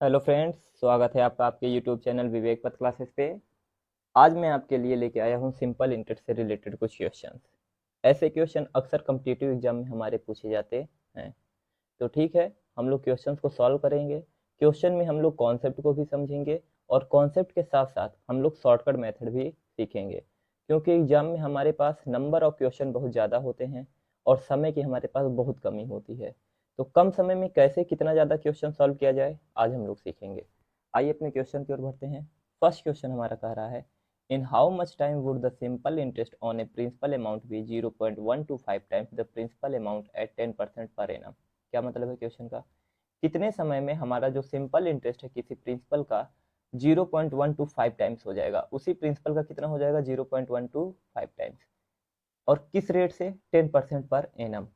Hello friends, स्वागत है आपका आपके यूट्यूब चैनल विवेक पथ क्लासेस पे। आज मैं आपके लिए लेके आया हूँ सिंपल इंटरेस्ट से रिलेटेड कुछ क्वेश्चंस। ऐसे क्वेश्चन अक्सर कॉम्पिटिटिव एग्जाम में हमारे पूछे जाते हैं। तो ठीक है, हम लोग क्वेश्चंस को सॉल्व करेंगे। क्वेश्चन में हम लोग कॉन्सेप्ट को भी समझेंगे और कॉन्सेप्ट के साथ साथ हम लोग शॉर्टकट मेथड भी सीखेंगे, क्योंकि एग्जाम में हमारे पास नंबर ऑफ क्वेश्चन बहुत ज़्यादा होते हैं और समय की हमारे पास बहुत कमी होती है। तो कम समय में कैसे कितना ज़्यादा क्वेश्चन सॉल्व किया जाए, आज हम लोग सीखेंगे। आइए अपने क्वेश्चन की ओर बढ़ते हैं। फर्स्ट क्वेश्चन हमारा कह रहा है, in how much time would the simple interest on a principal amount be 0.125 times the principal amount at 10% per annum. क्या मतलब है क्वेश्चन का? कितने समय में हमारा जो सिंपल इंटरेस्ट है किसी प्रिंसिपल का 0.125 टाइम्स हो जाएगा, उसी प्रिंसिपल का कितना हो जाएगा 0.125 टाइम्स, और किस रेट से? 10% पर एनम।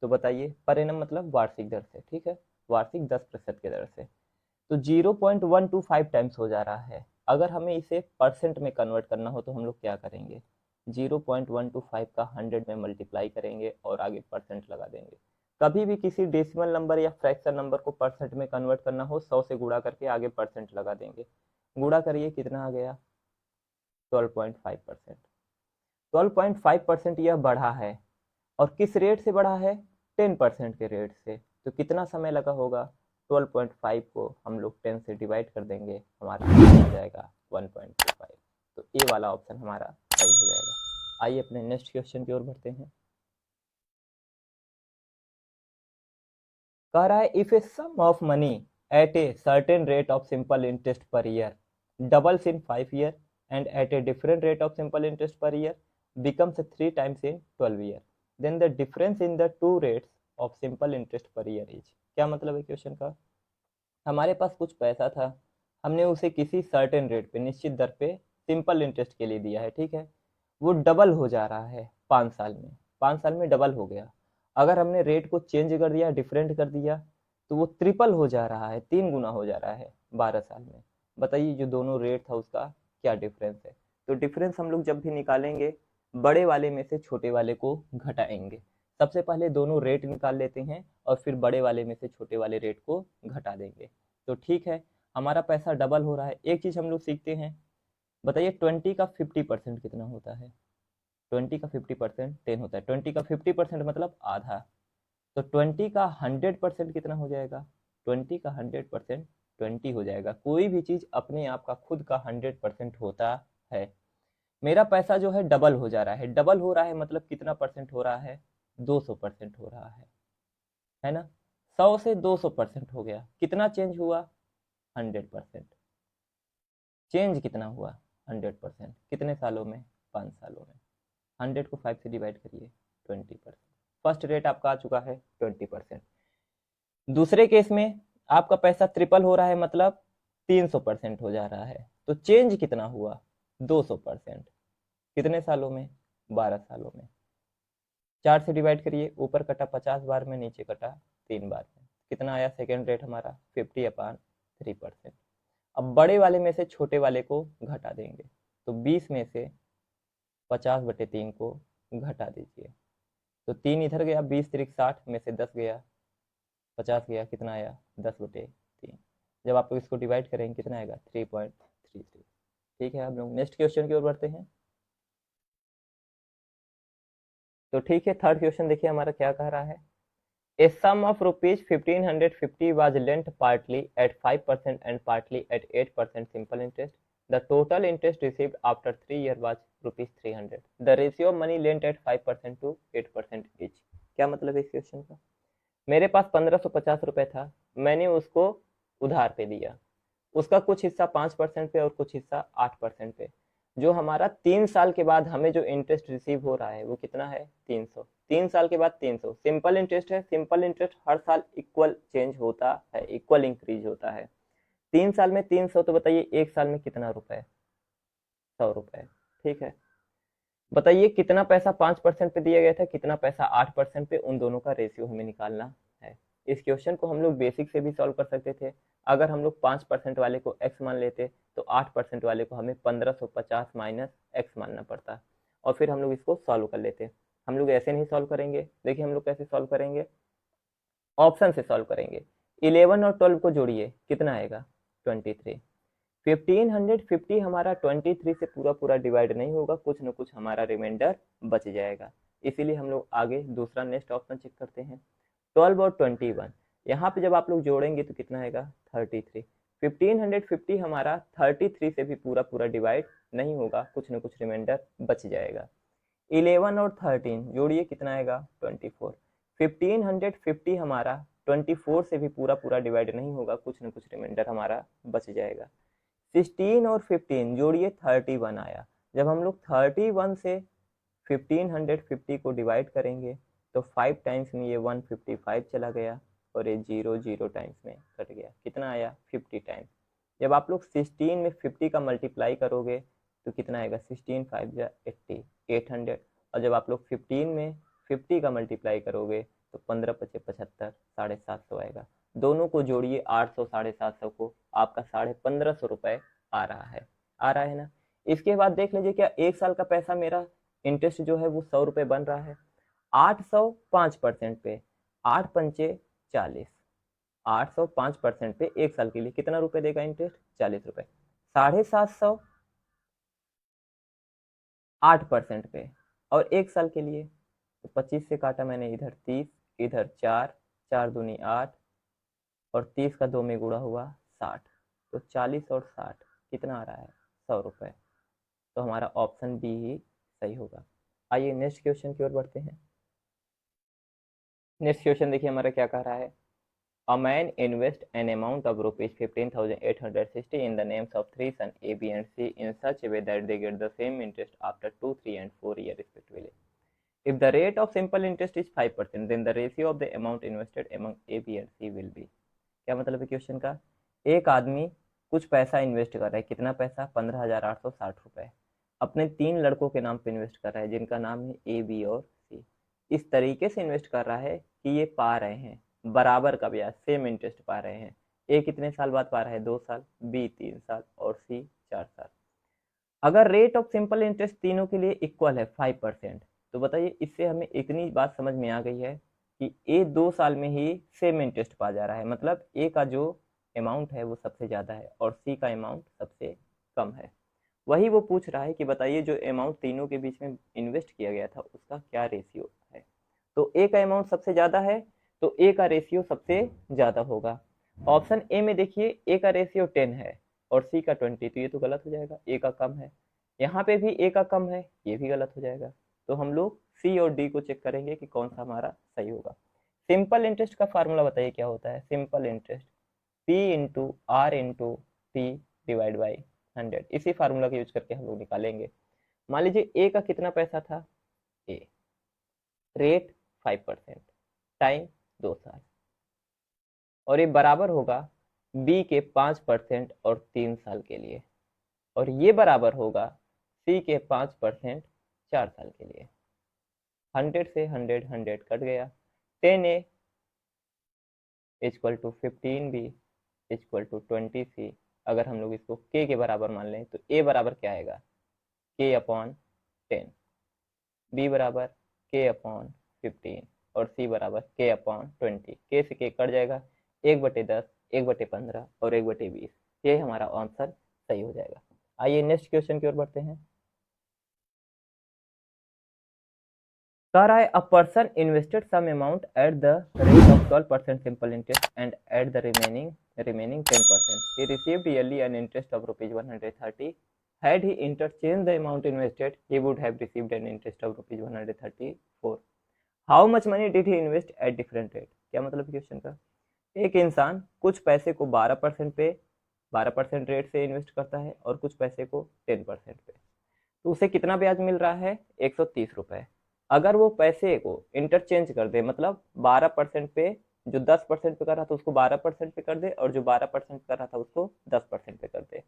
तो बताइए, पर एनम मतलब वार्षिक दर से, ठीक है, वार्षिक 10% की दर से। तो 0.125 टाइम्स हो जा रहा है। अगर हमें इसे परसेंट में कन्वर्ट करना हो तो हम लोग क्या करेंगे? 0.125 का 100 में मल्टीप्लाई करेंगे और आगे परसेंट लगा देंगे। कभी भी किसी डेसिमल नंबर या फ्रैक्शन नंबर को परसेंट में कन्वर्ट करना हो, 100 से गुणा करके आगे परसेंट लगा देंगे। गुणा करिए, कितना आ गया? 12.5%। 12.5% यह बढ़ा है, और किस रेट से बढ़ा है? 10% के रेट से। तो कितना समय लगा होगा? 12.5 को हम लोग 10 से डिवाइड कर देंगे, हमारा आंसर आ जाएगा 1.25। तो ए वाला ऑप्शन हमारा सही हो जाएगा। आइए अपने नेक्स्ट क्वेश्चन की ओर बढ़ते हैं। कह रहा है, if a sum of money at a certain rate of simple interest per year doubles in 5 year and at a different rate of simple interest per year becomes 3 times in 12 year, then the difference in the two rates of simple interest per year is। क्या मतलब है question का? हमारे पास कुछ पैसा था, हमने उसे किसी सर्टेन रेट पे, निश्चित दर पे सिंपल इंटरेस्ट के लिए दिया है, ठीक है। वो डबल हो जा रहा है 5 साल में, 5 साल में डबल हो गया। अगर हमने रेट को चेंज कर दिया, डिफरेंट कर दिया, तो वो ट्रिपल हो जा रहा है, 3 गुना हो जा रहा है 12 साल में। बताइए, जो दोनों रेट था उसका क्या डिफरेंस है? तो डिफरेंस हम लोग जब भी निकालेंगे, बड़े वाले में से छोटे वाले को घटाएंगे। सबसे पहले दोनों रेट निकाल लेते हैं और फिर बड़े वाले में से छोटे वाले रेट को घटा देंगे। तो ठीक है, हमारा पैसा डबल हो रहा है। एक चीज हम लोग सीखते हैं, बताइए 20 का 50% कितना होता है? 20 का 50% 10 होता है। 20 का 50% मतलब आधा। तो 20 का 100% कितना हो जाएगा? 20 का 100% 20 हो जाएगा। कोई भी चीज अपने आप का खुद का 100% होता है। मेरा पैसा जो है डबल हो जा रहा है। डबल हो रहा है मतलब कितना परसेंट हो रहा है? 200% हो रहा है ना। 100 से 200% हो गया, कितना चेंज हुआ? 100%। चेंज कितना हुआ? 100%। कितने सालों में? 5 सालों में। 100 को 5 से डिवाइड करिए, 20%। फर्स्ट रेट आपका आ चुका है 20%। दूसरे केस में आपका पैसा ट्रिपल हो रहा है, मतलब 300% हो जा रहा है। तो चेंज कितना हुआ? 200%। कितने सालों में? 12 सालों में। 4 से डिवाइड करिए, ऊपर कटा 50 बार में, नीचे कटा 3 बार में। कितना आया सेकेंड रेट हमारा? 50/3%। अब बड़े वाले में से छोटे वाले को घटा देंगे, तो 20 में से 50/3 को घटा दीजिए। तो 3 इधर गया, 20×3 = 60 में से 10 गया, 50 गया, कितना आया? 10/3। जब आप इसको डिवाइड करेंगे कितना आएगा? 3.33। ठीक है, हम लोग नेक्स्ट क्वेश्चन की ओर बढ़ते हैं। तो ठीक है, थर्ड क्वेश्चन देखिए हमारा क्या कह रहा है। A sum of rupees 1550 was lent partly at 5% and partly at 8% simple interest. The total interest received after 3 years was rupees 300. The ratio of money lent at 5% to 8% each। क्या मतलब है इस क्वेश्चन का? मेरे पास 1550 रुपए था, मैंने उसको उधार पे दिया। उसका कुछ हिस्सा 5% पे और कुछ हिस्सा 8% पे। जो हमारा 3 साल के बाद हमें जो इंटरेस्ट रिसीव हो रहा है वो कितना है? 300। 3 साल के बाद 300 सिंपल इंटरेस्ट है। सिंपल इंटरेस्ट हर साल इक्वल चेंज होता है, इक्वल इंक्रीज होता है। 3 साल में 300, तो बताइए एक साल में कितना रुपए? 100 रुपए। ठीक है, बताइए कितना पैसा 5% पे दिया गया था, कितना पैसा 8% पे, उन दोनों का रेशियो हमें निकालना है। इस क्वेश्चन को हम लोग बेसिक से भी सॉल्व कर सकते थे। अगर हम लोग 5% वाले को x मान लेते तो 8% वाले को हमें 1550 माइनस x मानना पड़ता, और फिर हम लोग इसको सॉल्व कर लेते। हम लोग ऐसे नहीं सॉल्व करेंगे, देखिए हम लोग कैसे सॉल्व करेंगे, ऑप्शन से सॉल्व करेंगे। 11 और 12 को जोड़िए, कितना आएगा 23। 1550 हमारा 23 से पूरा पूरा डिवाइड नहीं होगा, कुछ न कुछ हमारा रिमाइंडर बच जाएगा, इसीलिए हम लोग आगे दूसरा नेक्स्ट ऑप्शन चेक करते हैं। 12 और 21, यहाँ पे जब आप लोग जोड़ेंगे तो कितना आएगा 33। 1550 हमारा 33 से भी पूरा पूरा डिवाइड नहीं होगा, कुछ न कुछ रिमाइंडर बच जाएगा। 11 और 13 जोड़िए, कितना आएगा 24। 1550 हमारा 24 से भी पूरा पूरा डिवाइड नहीं होगा, कुछ न कुछ रिमाइंडर हमारा बच जाएगा। 16 और 15 जोड़िए, 31 आया। जब हम लोग 31 से 1550 को डिवाइड करेंगे तो 5 टाइम्स में ये 155 चला गया और ये 0 टाइम्स में कट गया, कितना आया 50 टाइम्स। जब आप लोग 16 में 50 का मल्टीप्लाई करोगे तो कितना आएगा 16 5 जा 80, 800। और जब आप लोग 15 में 50 का मल्टीप्लाई करोगे तो 15 पचे 75, 750 आएगा। दोनों को जोड़िए 800 750 को, आपका 1550 रुपये आ रहा है ना। इसके बाद देख लीजिए, क्या एक साल का पैसा मेरा इंटरेस्ट जो है वो 100 रुपये बन रहा है। 800 5% पे, 8 पंचे 40, 800 5% पे एक साल के लिए कितना रुपए देगा इंटरेस्ट 40 रुपए। 750 8% पे और एक साल के लिए तो 25 से काटा मैंने, इधर 30 इधर 4, 4 दूनी 8 और 30 का 2 में गुणा हुआ 60, तो 40 और 60 कितना आ रहा है 100 रुपये। तो हमारा ऑप्शन बी ही सही होगा। आइए नेक्स्ट क्वेश्चन की ओर बढ़ते हैं। नेक्स्ट क्वेश्चन देखिए हमारा क्या कह रहा है। A man invests an amount of rupees 15,860 in the names of 3 sons A, B and C in such a way that they get the same interest after 2, 3 and 4 years respectively. If the rate of simple interest is 5%, then the ratio of the amount invested among A, B and C will be। क्या मतलब है question का, एक आदमी कुछ पैसा invest कर रहा है, कितना पैसा 15,860 रुपए, अपने 3 लड़कों के नाम पे इन्वेस्ट कर रहा है जिनका नाम है ए, बी और सी। इस तरीके से इन्वेस्ट कर रहा है कि ये पा रहे हैं बराबर का ब्याज, सेम इंटरेस्ट पा रहे हैं। ए कितने साल बाद पा रहा है 2 साल, बी 3 साल और सी 4 साल। अगर रेट ऑफ सिंपल इंटरेस्ट तीनों के लिए इक्वल है 5%, तो बताइए इससे हमें इतनी बात समझ में आ गई है कि ए 2 साल में ही सेम इंटरेस्ट पा जा रहा है, मतलब ए का जो अमाउंट है वो सबसे ज़्यादा है और सी का अमाउंट सबसे कम है। वही वो पूछ रहा है कि बताइए जो अमाउंट तीनों के बीच में इन्वेस्ट किया गया था उसका क्या रेशियो है। तो ए का अमाउंट सबसे ज़्यादा है तो ए का रेशियो सबसे ज़्यादा होगा। ऑप्शन ए में देखिए ए का रेशियो 10 है और सी का 20, तो ये तो गलत हो जाएगा, ए का कम है। यहाँ पे भी ए का कम है, ये भी गलत हो जाएगा। तो हम लोग सी और डी को चेक करेंगे कि कौन सा हमारा सही होगा। सिंपल इंटरेस्ट का फार्मूला बताइए क्या होता है। Simple interest P into R into T divide by 100, इसी फार्मूला का यूज करके हम लोग निकालेंगे। मान लीजिए ए का कितना पैसा था, ए रेट 5%, टाइम 2 साल, और ये बराबर होगा बी के 5% और 3 साल के लिए, और ये बराबर होगा सी के 5% 4 साल के लिए। 100 से 100 कट गया, 10A equal to 15B equal to 20C। अगर हम लोग इसको k के बराबर मान लें तो a बराबर क्या आएगा k/10, b बराबर k/15 और c बराबर k/20। k से k कट जाएगा, 1/10, 1/15 और 1/20, ये हमारा आंसर सही हो जाएगा। आइए नेक्स्ट क्वेश्चन की ओर बढ़ते हैं। कह रहा है a person invested some amount at the rate of 12% simple interest and at the remaining 10%. He received yearly an interest of rupees 130. Had he interchanged the amount invested, he would have received an interest of rupees 134. How much money did he invest at different rate? क्या मतलब question का, एक इंसान कुछ पैसे को 12% rate से invest करता है और कुछ पैसे को 10% पे, तो उसे कितना ब्याज मिल रहा है 130 रुपए। अगर वो पैसे को इंटरचेंज कर दे, मतलब 12% पे जो 10% पे कर रहा था उसको 12% पे कर दे और जो 12% कर रहा था उसको 10% पे कर दे,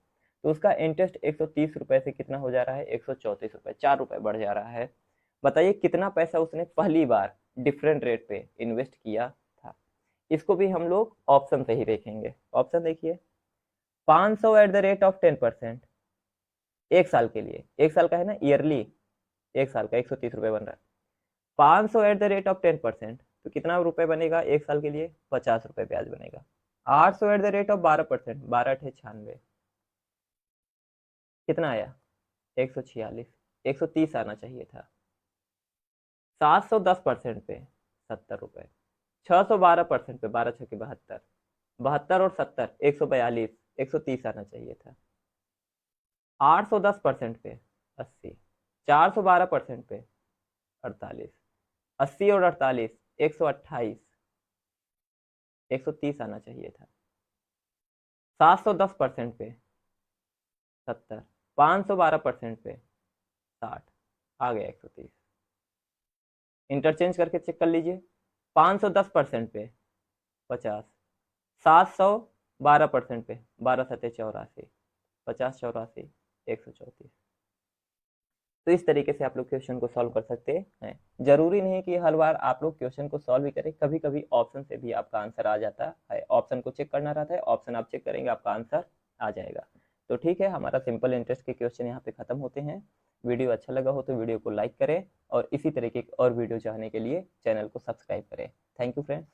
तो उसका इंटरेस्ट 130 रुपए से कितना हो जा रहा है 134 रुपए, 4 रुपए बढ़ जा रहा है। बताइए कितना पैसा उसने पहली बार डिफरेंट रेट पे इन्वेस्ट किया था। इसको भी हम लोग ऑप्शन से ही देखेंगे। ऑप्शन देखिए, 500 एट द रेट ऑफ 10%, एक साल के लिए, एक साल का है ना ईयरली, एक साल का 130 रुपए बन रहा है। 500 एट द रेट ऑफ 10%, तो कितना रुपए बनेगा एक साल के लिए 50 रुपए ब्याज बनेगा। 800 एट द रेट ऑफ 12%, 12×8 = 96, कितना आया 146, 130 आना चाहिए था। 710% पे 70 रुपए, 612% पे 12×6 = 72, 72 और 70 142, 130 आना चाहिए था। 810% पे 80, 412% पे 48, 80 और 48 128, 130 आना चाहिए था। 710% पे 70, 512% पे 60, आ गया 130। इंटरचेंज करके चेक कर लीजिए। 510% पे 50, 712% पे 12×7 = 84, 50, 84, 134। तो इस तरीके से आप लोग क्वेश्चन को सॉल्व कर सकते हैं। जरूरी नहीं कि हर बार आप लोग क्वेश्चन को सॉल्व ही करें, कभी कभी ऑप्शन से भी आपका आंसर आ जाता है। ऑप्शन को चेक करना रहता है, ऑप्शन आप चेक करेंगे आपका आंसर आ जाएगा। तो ठीक है, हमारा सिंपल इंटरेस्ट के क्वेश्चन यहाँ पे खत्म होते हैं। वीडियो अच्छा लगा हो तो वीडियो को लाइक करें और इसी तरीके की और वीडियो चाहने के लिए चैनल को सब्सक्राइब करें। Thank you friends.